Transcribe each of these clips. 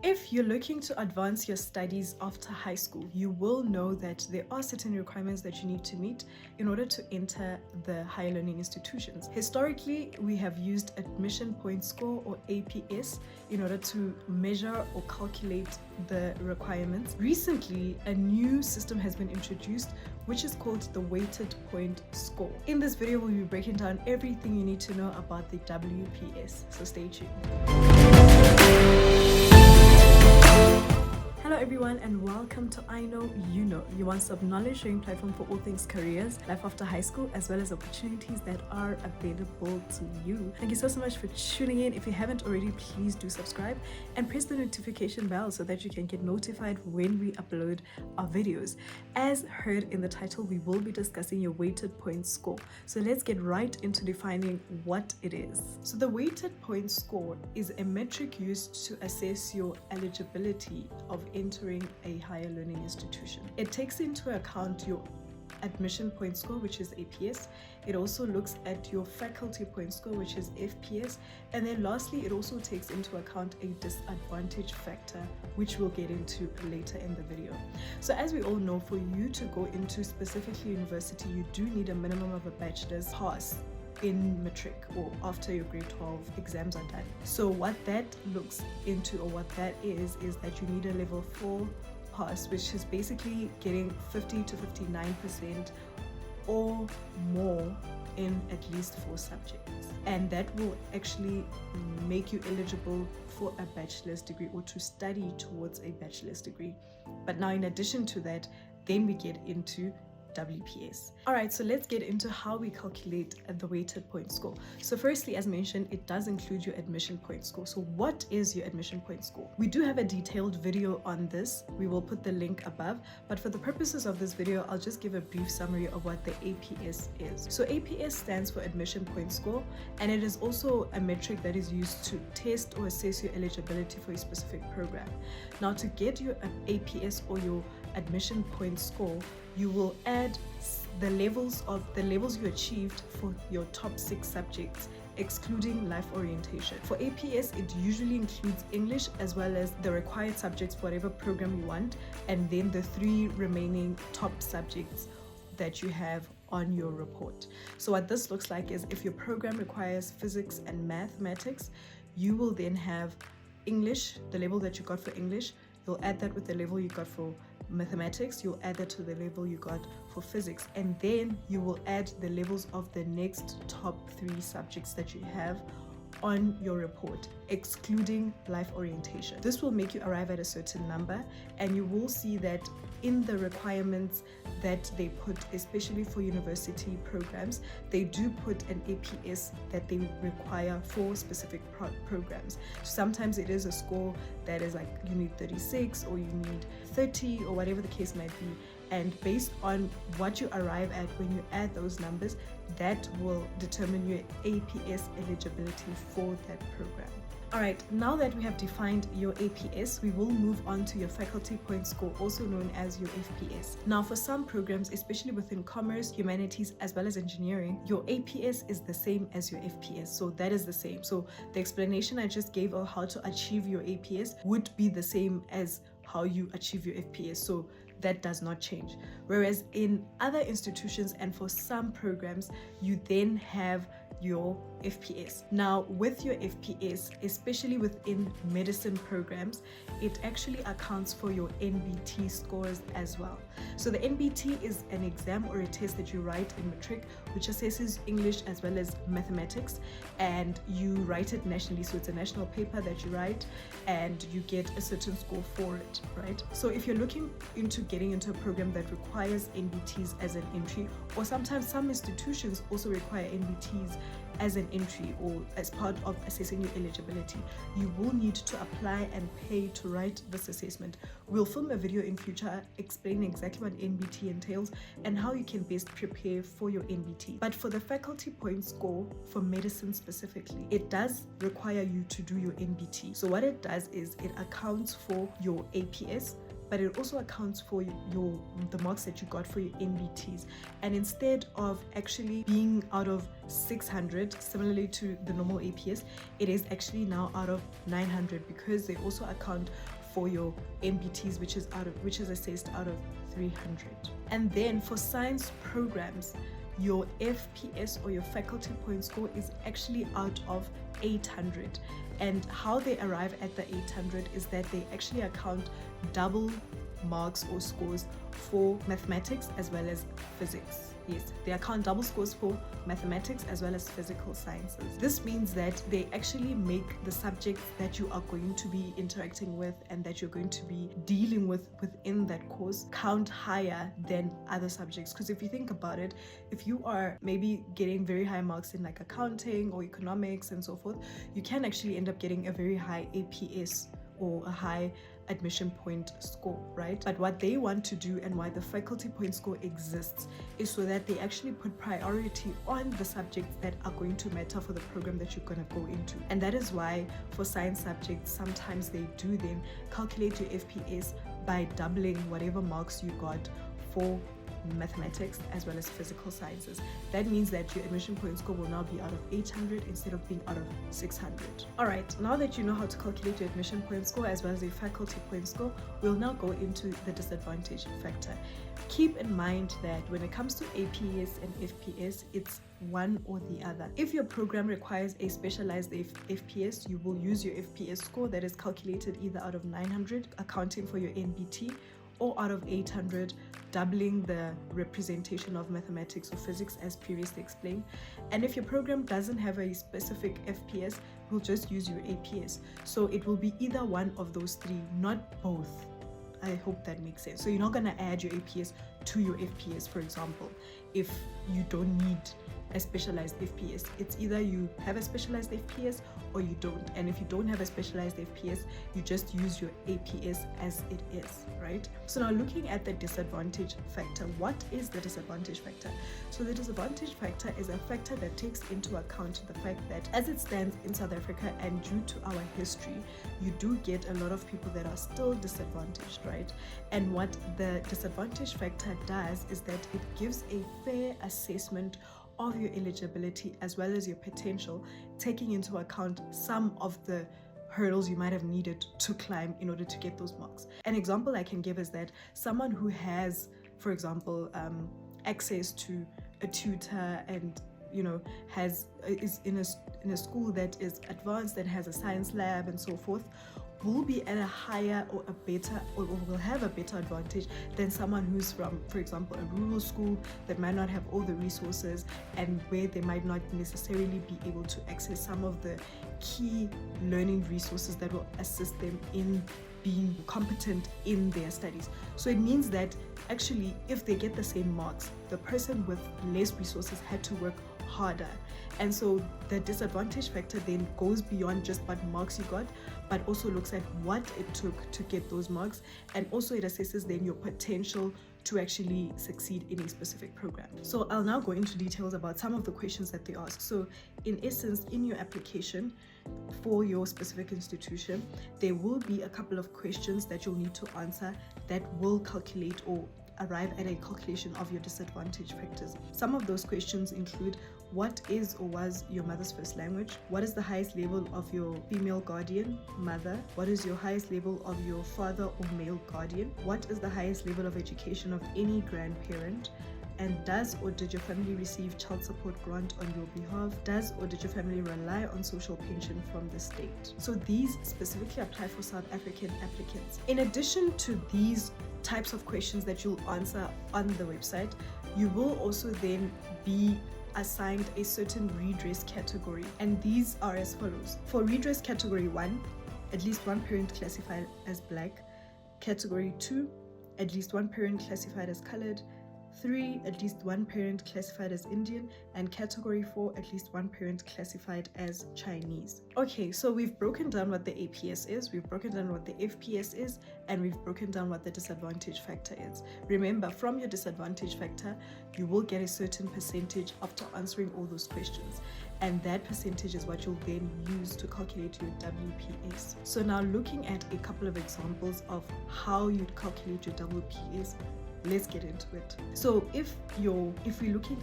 If you're looking to advance your studies after high school, you will know that there are certain requirements that you need to meet in order to enter the higher learning institutions. Historically, we have used admission point score or APS in order to measure or calculate the requirements. Recently, a new system has been introduced which is called the weighted point score. In this video, we'll be breaking down everything you need to know about the WPS, so stay tuned. Hello everyone and welcome to I Know You Know, your one-stop knowledge sharing platform for all things careers, life after high school, as well as opportunities that are available to you. Thank you so much for tuning in. If you haven't already, please do subscribe and press the notification bell so that you can get notified when we upload our videos. As heard in the title, we will be discussing your weighted point score. So let's get right into defining what it is. So the weighted point score is a metric used to assess your eligibility of entering a higher learning institution. It takes into account your admission point score, which is APS. It also looks at your faculty point score, which is FPS. And then lastly, it also takes into account a disadvantage factor, which we'll get into later in the video. So as we all know, for you to go into specifically university, you do need a minimum of a bachelor's pass in matric or after your grade 12 exams are done. So what that looks into, or what that is that you need a level 4 pass, which is basically getting 50 to 59% or more in at least 4 subjects, and that will actually make you eligible for a bachelor's degree or to study towards a bachelor's degree. But now in addition to that, then we get into WPS. Alright, so let's get into how we calculate the weighted point score. So firstly, as mentioned, it does include your admission point score. So what is your admission point score? We do have a detailed video on this. We will put the link above, but for the purposes of this video, I'll just give a brief summary of what the APS is. So APS stands for admission point score, and it is also a metric that is used to test or assess your eligibility for a specific program. Now, to get your APS or your admission point score, you will add the levels you achieved for your top 6 subjects, excluding life orientation. For APS, it usually includes English as well as the required subjects for whatever program you want, and then the 3 remaining top subjects that you have on your report. So what this looks like is, if your program requires physics and mathematics, you will then have English, the level that you got for English, you'll add that with the level you got for mathematics, you'll add that to the level you got for physics, and then you will add the levels of the next top 3 subjects that you have on your report, excluding life orientation. This will make you arrive at a certain number, and you will see that in the requirements that they put, especially for university programs, they do put an APS that they require for specific programs. Sometimes it is a score that is like you need 36 or you need 30 or whatever the case might be, and based on what you arrive at when you add those numbers, that will determine your APS eligibility for that program. Alright, now that we have defined your APS, we will move on to your faculty point score, also known as your FPS. Now, for some programs, especially within commerce, humanities, as well as engineering, your APS is the same as your FPS. So that is the same. So the explanation I just gave of how to achieve your APS would be the same as how you achieve your FPS. So that does not change. Whereas in other institutions and for some programs, you then have your FPS. Now, with your FPS, especially within medicine programs, it actually accounts for your NBT scores as well. So the NBT is an exam or a test that you write in matric, which assesses English as well as mathematics, and you write it nationally. So it's a national paper that you write, and you get a certain score for it, right? So if you're looking into getting into a program that requires NBTs as an entry, or sometimes some institutions also require NBTs as an entry or as part of assessing your eligibility, you will need to apply and pay to write this assessment. We'll film a video in future explaining exactly what NBT entails and how you can best prepare for your NBT. But for the faculty point score for medicine specifically, it does require you to do your NBT. So what it does is it accounts for your APS but it also accounts for the marks that you got for your NBTs. And instead of actually being out of 600, similarly to the normal APS, it is actually now out of 900, because they also account for your NBTs, which is assessed out of 300. And then for science programs, your FPS, or your faculty point score, is actually out of 800. And how they arrive at the 800 is that they actually account double marks or scores for mathematics as well as physics. Yes, they account double scores for mathematics as well as physical sciences. This means that they actually make the subjects that you are going to be interacting with and that you're going to be dealing with within that course count higher than other subjects. Because if you think about it, if you are maybe getting very high marks in like accounting or economics and so forth, you can actually end up getting a very high APS or a high admission point score, right? But what they want to do, and why the faculty point score exists, is so that they actually put priority on the subjects that are going to matter for the program that you're going to go into. And that is why for science subjects, sometimes they do then calculate your FPS by doubling whatever marks you got for mathematics as well as physical sciences. That means that your admission point score will now be out of 800 instead of being out of 600. Alright, now that you know how to calculate your admission point score as well as your faculty point score, we'll now go into the disadvantage factor. Keep in mind that when it comes to APS and FPS, it's one or the other. If your program requires a specialized FPS, you will use your FPS score that is calculated either out of 900, accounting for your NBT, or out of 800, doubling the representation of mathematics or physics as previously explained. And if your program doesn't have a specific FPS, we'll just use your APS. So it will be either one of those three, not both. I hope that makes sense. So you're not gonna add your APS to your FPS, for example, if you don't need a specialized FPS. It's either you have a specialized FPS or you don't. And if you don't have a specialized FPS, you just use your APS as it is, right? So now looking at the disadvantage factor, what is the disadvantage factor? So the disadvantage factor is a factor that takes into account the fact that as it stands in South Africa and due to our history, you do get a lot of people that are still disadvantaged, right? And what the disadvantage factor does is that it gives a fair assessment of your eligibility as well as your potential, taking into account some of the hurdles you might have needed to climb in order to get those marks. An example I can give is that someone who has, for example, access to a tutor and is in a school that is advanced and has a science lab and so forth, will be at a higher or a better, or will have a better advantage than someone who's from, for example, a rural school that might not have all the resources and where they might not necessarily be able to access some of the key learning resources that will assist them in being competent in their studies. So it means that actually, if they get the same marks, the person with less resources had to work harder. And so the disadvantage factor then goes beyond just what marks you got, but also looks at what it took to get those marks, and also it assesses then your potential to actually succeed in a specific program. So I'll now go into details about some of the questions that they ask. So in essence, in your application for your specific institution, there will be a couple of questions that you'll need to answer that will calculate or arrive at a calculation of your disadvantage factors. Some of those questions include: what is or was your mother's first language? What is the highest level of your female guardian, mother? What is your highest level of your father or male guardian? What is the highest level of education of any grandparent? And does or did your family receive child support grant on your behalf? Does or did your family rely on social pension from the state? So these specifically apply for South African applicants. In addition to these types of questions that you'll answer on the website, you will also then be assigned a certain redress category, and these are as follows. For redress category 1, at least one parent classified as black. Category 2, at least one parent classified as colored. 3, at least one parent classified as Indian, and category 4, at least one parent classified as Chinese. Okay, so we've broken down what the APS is, we've broken down what the FPS is, and we've broken down what the disadvantage factor is. Remember, from your disadvantage factor, you will get a certain percentage after answering all those questions. and that percentage is what you'll then use to calculate your WPS. So now looking at a couple of examples of how you'd calculate your WPS, let's get into it. So if we're looking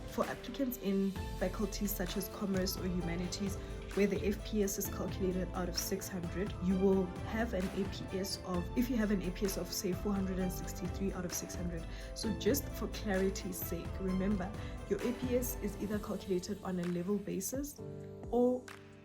for applicants in faculties such as commerce or humanities, where the FPS is calculated out of 600, you will have an APS of, if you have an APS of say 463 out of 600. So just for clarity's sake, remember your APS is either calculated on a level basis or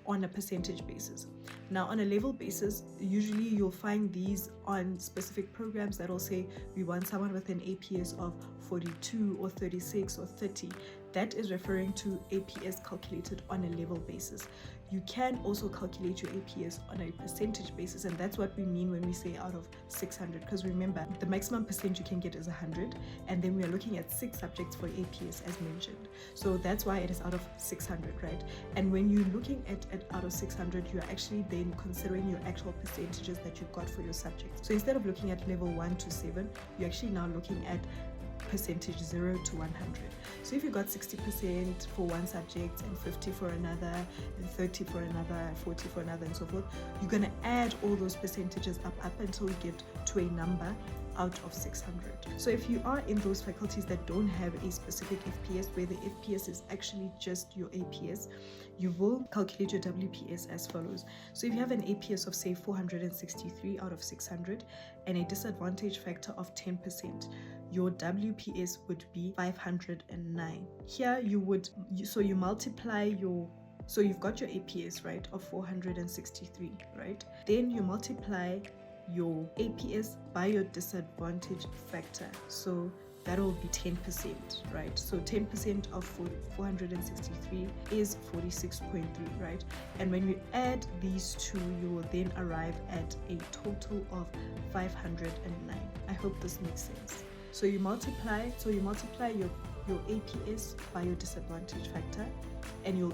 on a percentage basis. Now on a level basis, usually you'll find these on specific programs that will say we want someone with an APS of 42 or 36 or 30. That is referring to APS calculated on a level basis. You can also calculate your APS on a percentage basis, and that's what we mean when we say out of 600, because remember the maximum percent you can get is 100, and then we are looking at 6 subjects for APS as mentioned. So that's why it is out of 600, right? And when you're looking at it out of 600, you're actually then considering your actual percentages that you got for your subjects. So instead of looking at level 1 to 7, you're actually now looking at percentage 0 to 100. So if you got 60% for one subject and 50 for another and 30 for another, 40 for another, and so forth, you're going to add all those percentages up until you get to a number out of 600. So if you are in those faculties that don't have a specific FPS, where the FPS is actually just your APS, you will calculate your WPS as follows. So if you have an APS of say 463 out of 600 and a disadvantage factor of 10%, your WPS would be 509. Here you multiply your, so you've got your APS, right, of 463, right? Then you multiply your APS by your disadvantage factor. So that will be 10%, right? So 10% of 463 is 46.3, right? And when we add these two, you will then arrive at a total of 509. I hope this makes sense. So you multiply your APS by your disadvantage factor, and you'll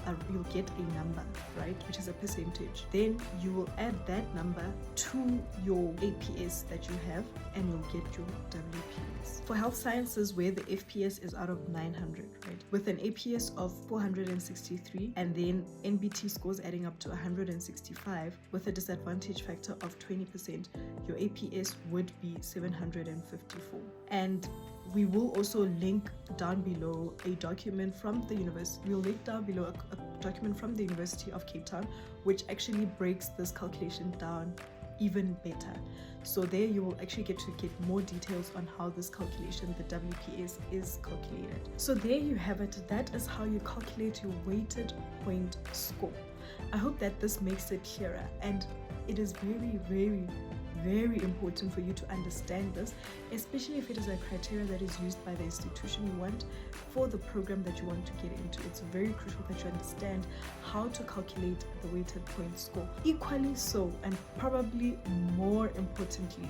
get a number, right, which is a percentage. Then you will add that number to your APS that you have, and you'll get your WPS. For health sciences, where the FPS is out of 900, right, with an APS of 463 and then NBT scores adding up to 165 with a disadvantage factor of 20%, your APS would be 754. And we will also link down below a document from the university. We'll link down below a document from the University of Cape Town, which actually breaks this calculation down even better. So there you will actually get more details on how this calculation, the WPS, is calculated. So there you have it. That is how you calculate your weighted point score. I hope that this makes it clearer, and it is very, very, very important for you to understand this, especially if it is a criteria that is used by the institution you want for the program that you want to get into. It's very crucial that you understand how to calculate the weighted point score. Equally so, and probably more importantly,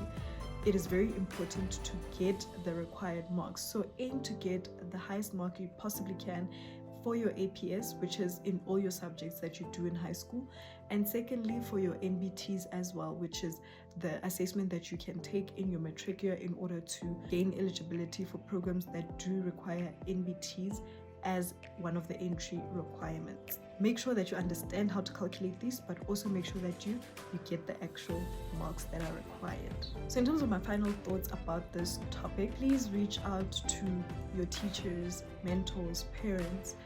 it is very important to get the required marks. So aim to get the highest mark you possibly can for your APS, which is in all your subjects that you do in high school, and secondly for your NBTs as well, which is the assessment that you can take in your matric year in order to gain eligibility for programs that do require NBTs as one of the entry requirements. Make sure that you understand how to calculate these, but also make sure that you get the actual marks that are required. So in terms of my final thoughts about this topic, please reach out to your teachers, mentors, parents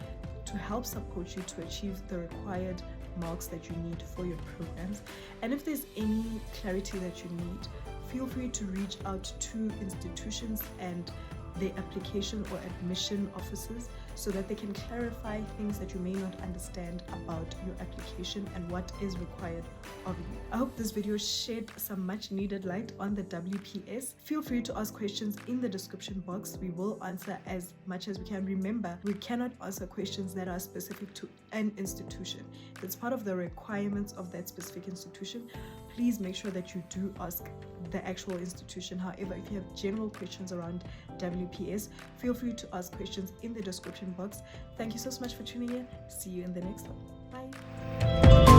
to help support you to achieve the required marks that you need for your programs. And if there's any clarity that you need, feel free to reach out to institutions and their application or admission officers so that they can clarify things that you may not understand about your application and what is required of you. I hope this video shed some much needed light on the WPS. Feel free to ask questions in the description box. We will answer as much as we can. Remember, we cannot answer questions that are specific to an institution. It's part of the requirements of that specific institution. Please make sure that you do ask the actual institution. However, if you have general questions around WPS, feel free to ask questions in the description box. Thank you so much for tuning in. See you in the next one. Bye.